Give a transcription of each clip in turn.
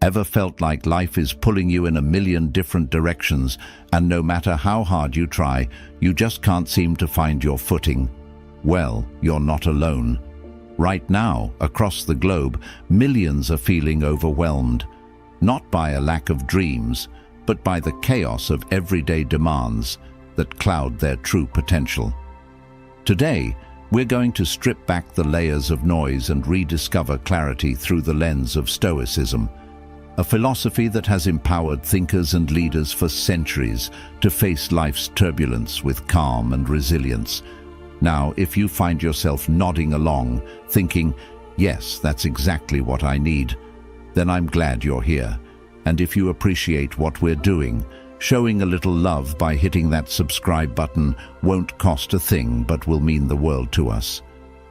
Ever felt like life is pulling you in a million different directions, and no matter how hard you try, you just can't seem to find your footing? Well, you're not alone. Right now, across the globe, millions are feeling overwhelmed, not by a lack of dreams, but by the chaos of everyday demands that cloud their true potential. Today, we're going to strip back the layers of noise and rediscover clarity through the lens of Stoicism, a philosophy that has empowered thinkers and leaders for centuries to face life's turbulence with calm and resilience. Now, if you find yourself nodding along, thinking, yes, that's exactly what I need, then I'm glad you're here. And if you appreciate what we're doing, showing a little love by hitting that subscribe button won't cost a thing but will mean the world to us.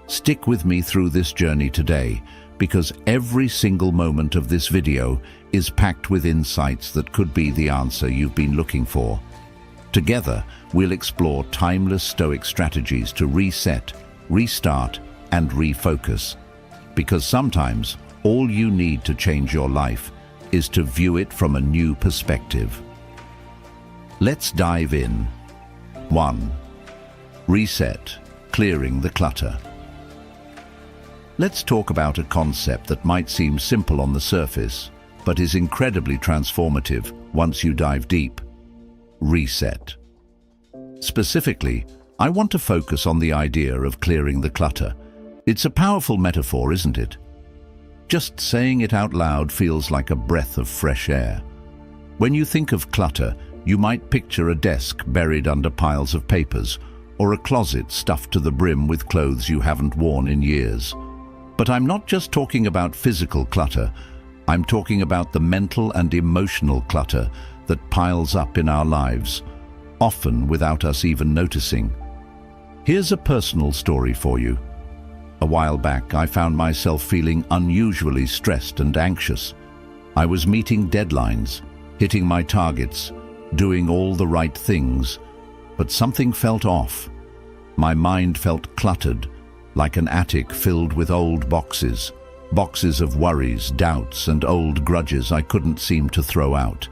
Stick with me through this journey today, because every single moment of this video is packed with insights that could be the answer you've been looking for. Together, we'll explore timeless Stoic strategies to reset, restart, and refocus. Because sometimes, all you need to change your life is to view it from a new perspective. Let's dive in. 1. Reset, clearing the clutter. Let's talk about a concept that might seem simple on the surface, but is incredibly transformative once you dive deep. Reset. Specifically, I want to focus on the idea of clearing the clutter. It's a powerful metaphor, isn't it? Just saying it out loud feels like a breath of fresh air. When you think of clutter, you might picture a desk buried under piles of papers, or a closet stuffed to the brim with clothes you haven't worn in years. But I'm not just talking about physical clutter. I'm talking about the mental and emotional clutter that piles up in our lives, often without us even noticing. Here's a personal story for you. A while back, I found myself feeling unusually stressed and anxious. I was meeting deadlines, hitting my targets, doing all the right things, but something felt off. My mind felt cluttered, like an attic filled with old boxes of worries, doubts, and old grudges I couldn't seem to throw out.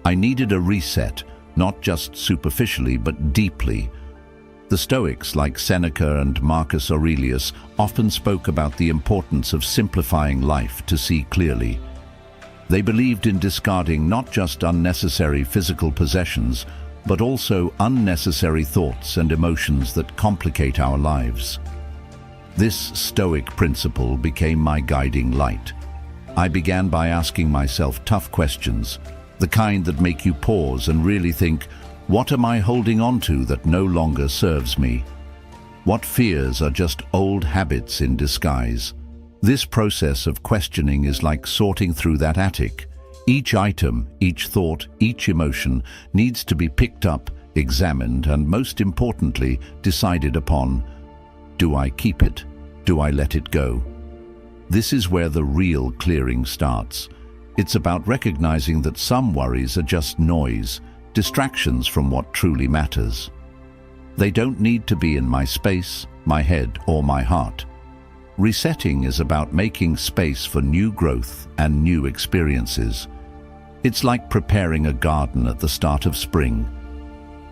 I needed a reset, not just superficially, but deeply. The Stoics, like Seneca and Marcus Aurelius, often spoke about the importance of simplifying life to see clearly. They believed in discarding not just unnecessary physical possessions, but also unnecessary thoughts and emotions that complicate our lives. This Stoic principle became my guiding light. I began by asking myself tough questions, the kind that make you pause and really think, what am I holding on to that no longer serves me? What fears are just old habits in disguise? This process of questioning is like sorting through that attic. Each item, each thought, each emotion needs to be picked up, examined, and most importantly, decided upon. Do I keep it? Do I let it go? This is where the real clearing starts. It's about recognizing that some worries are just noise, distractions from what truly matters. They don't need to be in my space, my head, or my heart. Resetting is about making space for new growth and new experiences. It's like preparing a garden at the start of spring.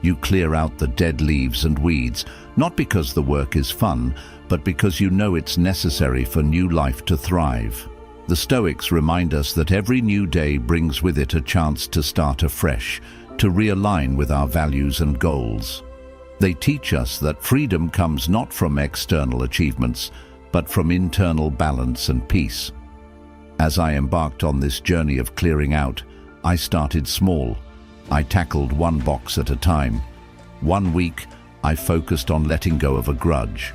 You clear out the dead leaves and weeds, not because the work is fun, but because you know it's necessary for new life to thrive. The Stoics remind us that every new day brings with it a chance to start afresh, to realign with our values and goals. They teach us that freedom comes not from external achievements, but from internal balance and peace. As I embarked on this journey of clearing out, I started small. I tackled one box at a time. One week, I focused on letting go of a grudge.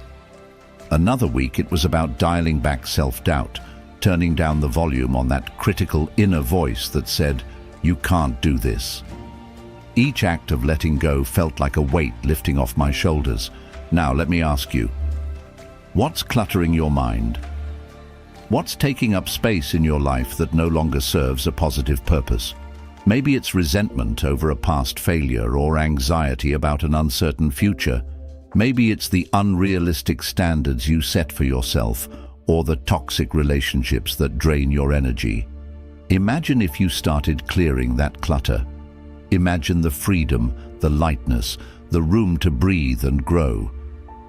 Another week, it was about dialing back self-doubt, turning down the volume on that critical inner voice that said, "You can't do this." Each act of letting go felt like a weight lifting off my shoulders. Now, let me ask you, what's cluttering your mind? What's taking up space in your life that no longer serves a positive purpose? Maybe it's resentment over a past failure or anxiety about an uncertain future. Maybe it's the unrealistic standards you set for yourself or the toxic relationships that drain your energy. Imagine if you started clearing that clutter. Imagine the freedom, the lightness, the room to breathe and grow.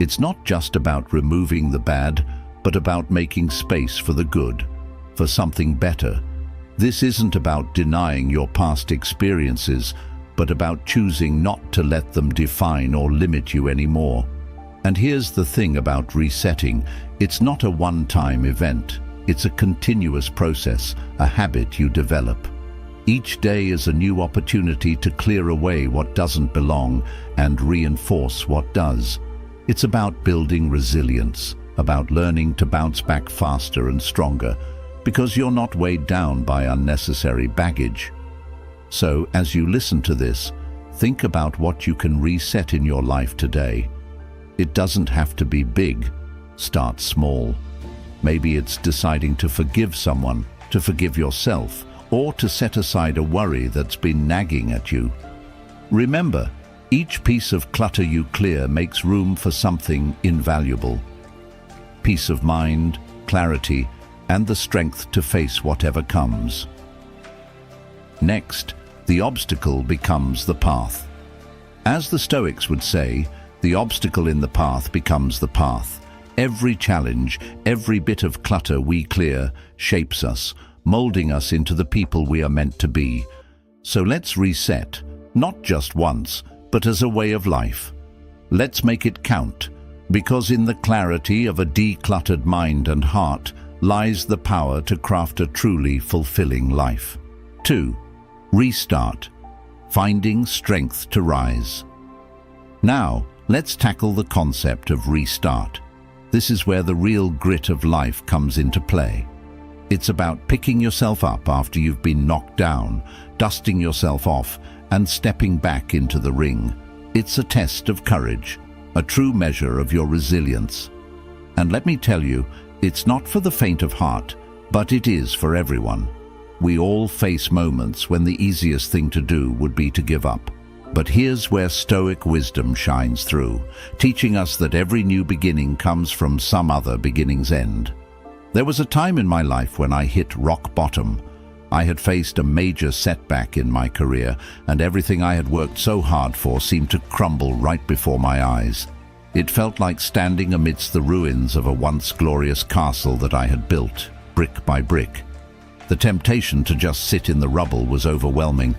It's not just about removing the bad, but about making space for the good, for something better. This isn't about denying your past experiences, but about choosing not to let them define or limit you anymore. And here's the thing about resetting: it's not a one-time event. It's a continuous process, a habit you develop. Each day is a new opportunity to clear away what doesn't belong and reinforce what does. It's about building resilience, about learning to bounce back faster and stronger, because you're not weighed down by unnecessary baggage. So, as you listen to this, think about what you can reset in your life today. It doesn't have to be big. Start small. Maybe it's deciding to forgive someone, to forgive yourself, or to set aside a worry that's been nagging at you. Remember, each piece of clutter you clear makes room for something invaluable. Peace of mind, clarity, and the strength to face whatever comes. Next, the obstacle becomes the path. As the Stoics would say, the obstacle in the path becomes the path. Every challenge, every bit of clutter we clear shapes us, molding us into the people we are meant to be. So let's reset, not just once, but as a way of life. Let's make it count, because in the clarity of a decluttered mind and heart lies the power to craft a truly fulfilling life. 2. Restart, finding strength to rise. Now, let's tackle the concept of restart. This is where the real grit of life comes into play. It's about picking yourself up after you've been knocked down, dusting yourself off, and stepping back into the ring. It's a test of courage, a true measure of your resilience. And let me tell you, it's not for the faint of heart, but it is for everyone. We all face moments when the easiest thing to do would be to give up. But here's where Stoic wisdom shines through, teaching us that every new beginning comes from some other beginning's end. There was a time in my life when I hit rock bottom. I had faced a major setback in my career, and everything I had worked so hard for seemed to crumble right before my eyes. It felt like standing amidst the ruins of a once glorious castle that I had built, brick by brick. The temptation to just sit in the rubble was overwhelming.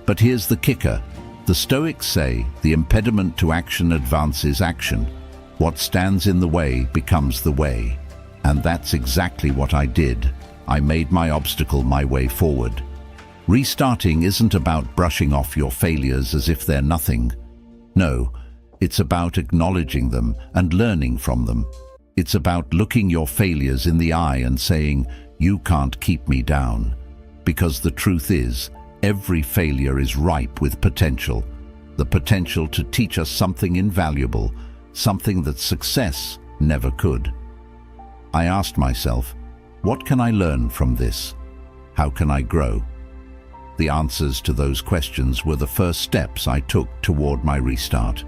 But here's the kicker. The Stoics say the impediment to action advances action. What stands in the way becomes the way. And that's exactly what I did. I made my obstacle my way forward. Restarting isn't about brushing off your failures as if they're nothing. No, it's about acknowledging them and learning from them. It's about looking your failures in the eye and saying, "You can't keep me down." Because the truth is, every failure is ripe with potential. The potential to teach us something invaluable, something that success never could. I asked myself, what can I learn from this? How can I grow? The answers to those questions were the first steps I took toward my restart.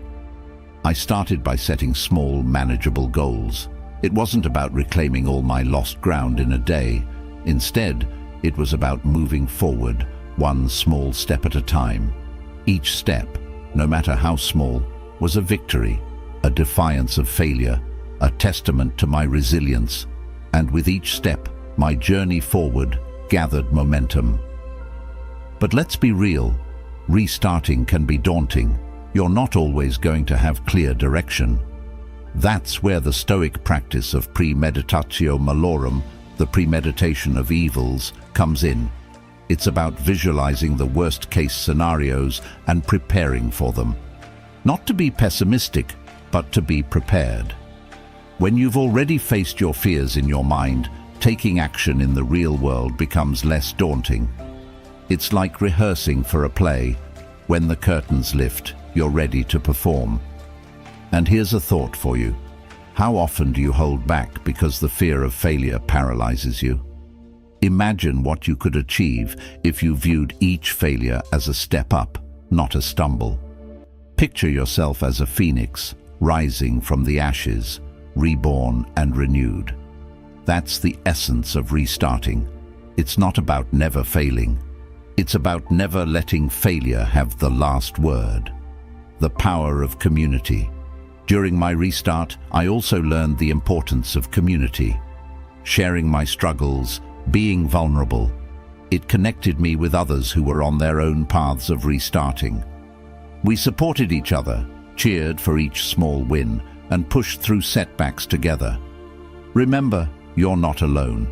I started by setting small, manageable goals. It wasn't about reclaiming all my lost ground in a day. Instead, it was about moving forward, one small step at a time. Each step, no matter how small, was a victory, a defiance of failure, a testament to my resilience. And with each step, my journey forward gathered momentum. But let's be real, restarting can be daunting. You're not always going to have clear direction. That's where the Stoic practice of premeditatio malorum, the premeditation of evils, comes in. It's about visualizing the worst-case scenarios and preparing for them. Not to be pessimistic, but to be prepared. When you've already faced your fears in your mind, taking action in the real world becomes less daunting. It's like rehearsing for a play. When the curtains lift, you're ready to perform. And here's a thought for you. How often do you hold back because the fear of failure paralyzes you? Imagine what you could achieve if you viewed each failure as a step up, not a stumble. Picture yourself as a phoenix, rising from the ashes, reborn and renewed. That's the essence of restarting. It's not about never failing. It's about never letting failure have the last word. The power of community. During my restart, I also learned the importance of community. Sharing my struggles, being vulnerable. It connected me with others who were on their own paths of restarting. We supported each other, cheered for each small win, and pushed through setbacks together. Remember, you're not alone.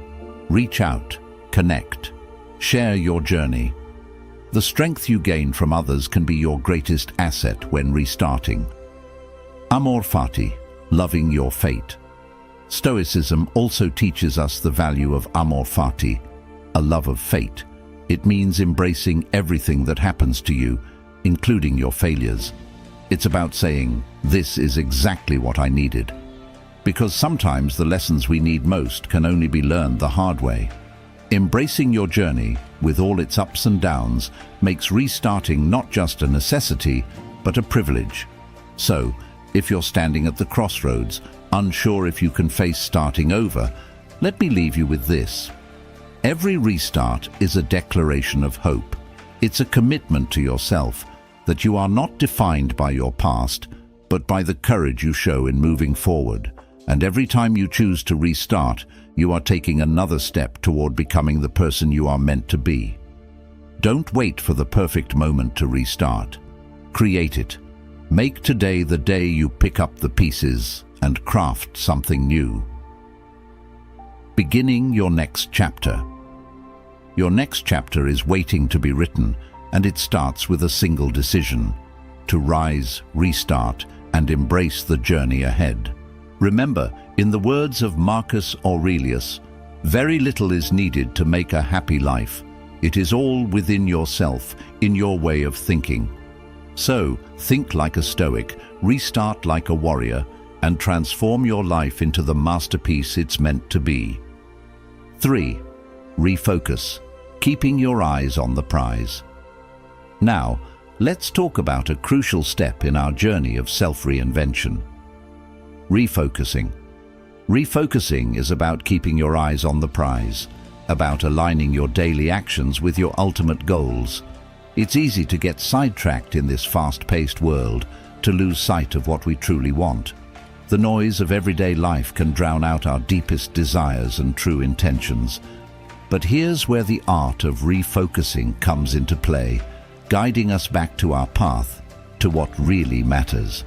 Reach out, connect, share your journey. The strength you gain from others can be your greatest asset when restarting. Amor fati, loving your fate. Stoicism also teaches us the value of amor fati, a love of fate. It means embracing everything that happens to you, including your failures. It's about saying, this is exactly what I needed. Because sometimes the lessons we need most can only be learned the hard way. Embracing your journey, with all its ups and downs, makes restarting not just a necessity, but a privilege. So, if you're standing at the crossroads, unsure if you can face starting over, let me leave you with this. Every restart is a declaration of hope. It's a commitment to yourself that you are not defined by your past, but by the courage you show in moving forward. And every time you choose to restart, you are taking another step toward becoming the person you are meant to be. Don't wait for the perfect moment to restart. Create it. Make today the day you pick up the pieces and craft something new. Beginning your next chapter. Your next chapter is waiting to be written, and it starts with a single decision: to rise, restart, and embrace the journey ahead. Remember, in the words of Marcus Aurelius, very little is needed to make a happy life. It is all within yourself, in your way of thinking. So, think like a Stoic, restart like a warrior, and transform your life into the masterpiece it's meant to be. 3. Refocus, keeping your eyes on the prize. Now, let's talk about a crucial step in our journey of self-reinvention. Refocusing. Refocusing is about keeping your eyes on the prize, about aligning your daily actions with your ultimate goals. It's easy to get sidetracked in this fast-paced world, to lose sight of what we truly want. The noise of everyday life can drown out our deepest desires and true intentions. But here's where the art of refocusing comes into play, guiding us back to our path, to what really matters.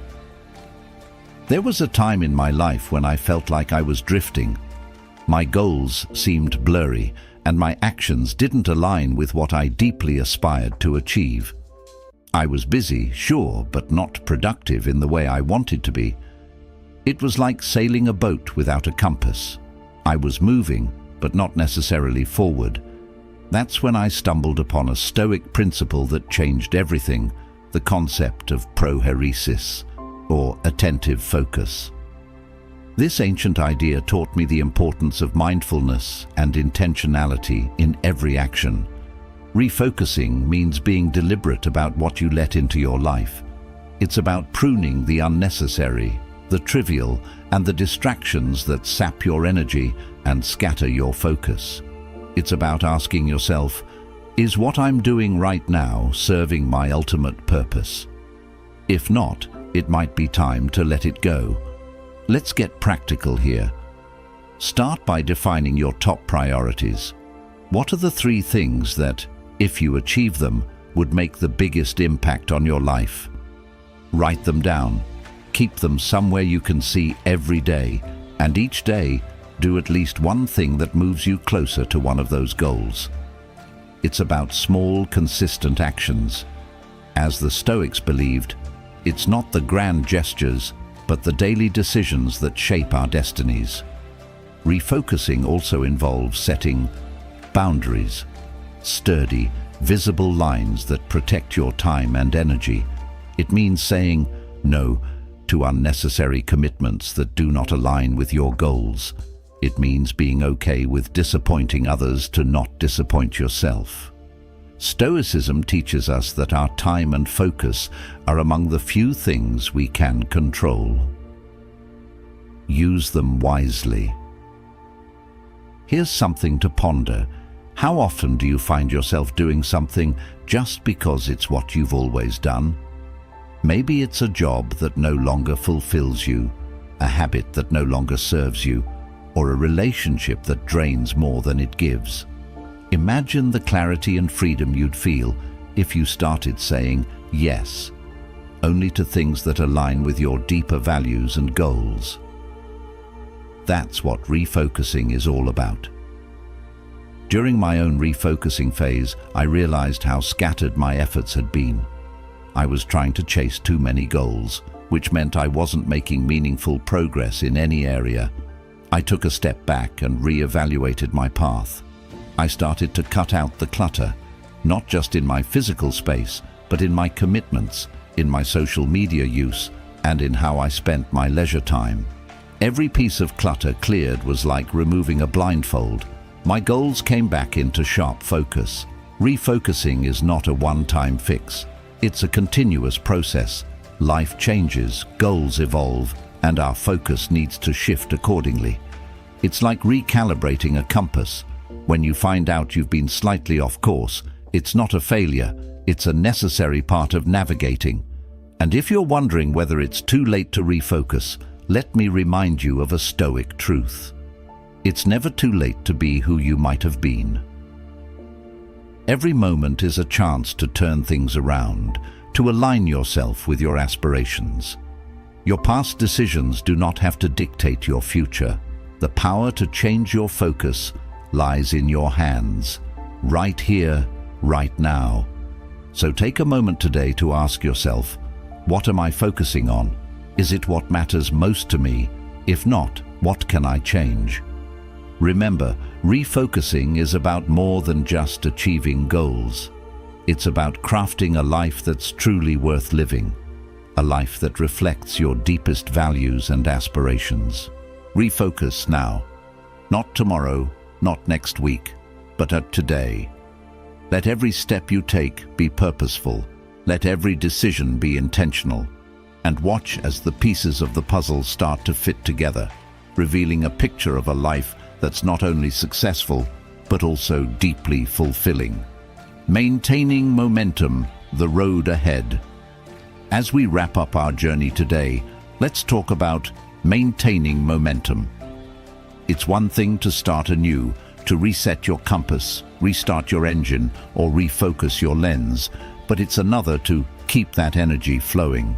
There was a time in my life when I felt like I was drifting. My goals seemed blurry, and my actions didn't align with what I deeply aspired to achieve. I was busy, sure, but not productive in the way I wanted to be. It was like sailing a boat without a compass. I was moving, but not necessarily forward. That's when I stumbled upon a Stoic principle that changed everything: the concept of prohairesis, or attentive focus. This ancient idea taught me the importance of mindfulness and intentionality in every action. Refocusing means being deliberate about what you let into your life. It's about pruning the unnecessary, the trivial, and the distractions that sap your energy and scatter your focus. It's about asking yourself, is what I'm doing right now serving my ultimate purpose? If not, it might be time to let it go. Let's get practical here. Start by defining your top priorities. What are the 3 things that, if you achieve them, would make the biggest impact on your life? Write them down. Keep them somewhere you can see every day, and each day, do at least one thing that moves you closer to one of those goals. It's about small, consistent actions. As the Stoics believed, it's not the grand gestures, but the daily decisions that shape our destinies. Refocusing also involves setting boundaries, sturdy, visible lines that protect your time and energy. It means saying no to unnecessary commitments that do not align with your goals. It means being okay with disappointing others to not disappoint yourself. Stoicism teaches us that our time and focus are among the few things we can control. Use them wisely. Here's something to ponder. How often do you find yourself doing something just because it's what you've always done? Maybe it's a job that no longer fulfills you, a habit that no longer serves you, or a relationship that drains more than it gives. Imagine the clarity and freedom you'd feel if you started saying yes, only to things that align with your deeper values and goals. That's what refocusing is all about. During my own refocusing phase, I realized how scattered my efforts had been. I was trying to chase too many goals, which meant I wasn't making meaningful progress in any area. I took a step back and re-evaluated my path. I started to cut out the clutter, not just in my physical space, but in my commitments, in my social media use, and in how I spent my leisure time. Every piece of clutter cleared was like removing a blindfold. My goals came back into sharp focus. Refocusing is not a one-time fix. It's a continuous process. Life changes, goals evolve, and our focus needs to shift accordingly. It's like recalibrating a compass. When you find out you've been slightly off course, it's not a failure, it's a necessary part of navigating. And if you're wondering whether it's too late to refocus, let me remind you of a Stoic truth. It's never too late to be who you might have been. Every moment is a chance to turn things around, to align yourself with your aspirations. Your past decisions do not have to dictate your future. The power to change your focus lies in your hands, right here, right now. So take a moment today to ask yourself, what am I focusing on? Is it what matters most to me? If not, what can I change? Remember, refocusing is about more than just achieving goals. It's about crafting a life that's truly worth living, a life that reflects your deepest values and aspirations. Refocus now. Not tomorrow, not next week, but at today. Let every step you take be purposeful. Let every decision be intentional. And watch as the pieces of the puzzle start to fit together, revealing a picture of a life that's not only successful, but also deeply fulfilling. Maintaining momentum, the road ahead. As we wrap up our journey today, let's talk about maintaining momentum. It's one thing to start anew, to reset your compass, restart your engine, or refocus your lens, but it's another to keep that energy flowing.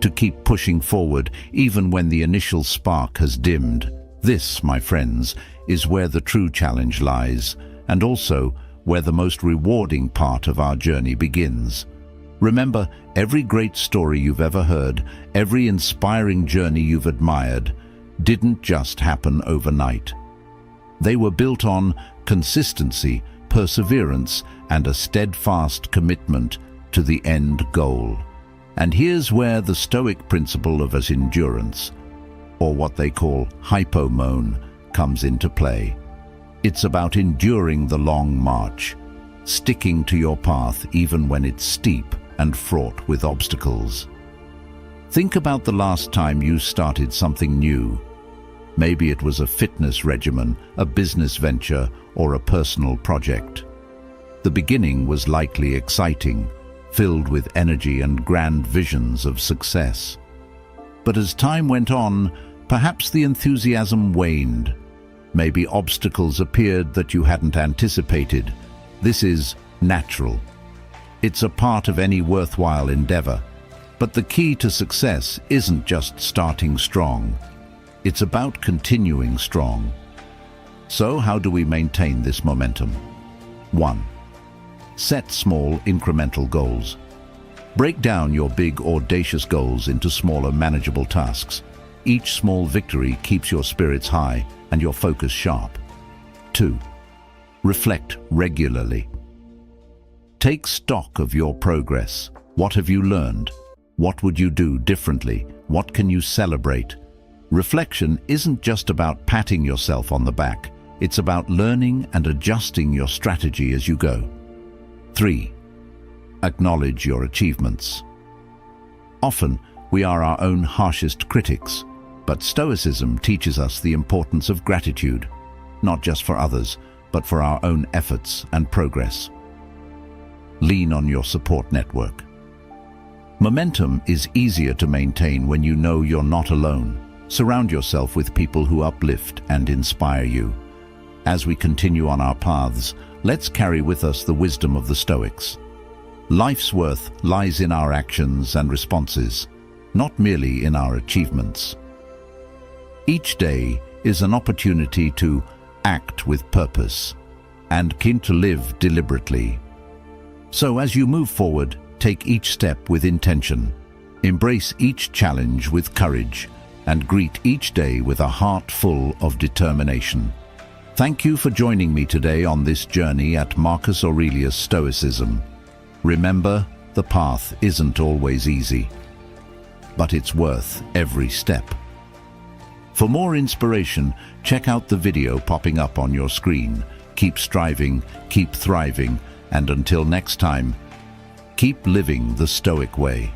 To keep pushing forward even when the initial spark has dimmed. This, my friends, is where the true challenge lies, and also where the most rewarding part of our journey begins. Remember, every great story you've ever heard, every inspiring journey you've admired, didn't just happen overnight. They were built on consistency, perseverance, and a steadfast commitment to the end goal. And here's where the Stoic principle of endurance, or what they call hypomone, comes into play. It's about enduring the long march, sticking to your path even when it's steep and fraught with obstacles. Think about the last time you started something new. Maybe it was a fitness regimen, a business venture, or a personal project. The beginning was likely exciting, filled with energy and grand visions of success. But as time went on, perhaps the enthusiasm waned. Maybe obstacles appeared that you hadn't anticipated. This is natural. It's a part of any worthwhile endeavor. But the key to success isn't just starting strong. It's about continuing strong. So how do we maintain this momentum? 1. Set small, incremental goals. Break down your big, audacious goals into smaller, manageable tasks. Each small victory keeps your spirits high and your focus sharp. 2. Reflect regularly. Take stock of your progress. What have you learned? What would you do differently? What can you celebrate? Reflection isn't just about patting yourself on the back. It's about learning and adjusting your strategy as you go. 3. Acknowledge your achievements. Often, we are our own harshest critics, but Stoicism teaches us the importance of gratitude, not just for others, but for our own efforts and progress. Lean on your support network. Momentum is easier to maintain when you know you're not alone. Surround yourself with people who uplift and inspire you. As we continue on our paths, let's carry with us the wisdom of the Stoics. Life's worth lies in our actions and responses, not merely in our achievements. Each day is an opportunity to act with purpose and to live deliberately. So as you move forward, take each step with intention, embrace each challenge with courage, and greet each day with a heart full of determination. Thank you for joining me today on this journey at Marcus Aurelius Stoicism. Remember, the path isn't always easy, but it's worth every step. For more inspiration, check out the video popping up on your screen. Keep striving, keep thriving, and until next time, keep living the Stoic way.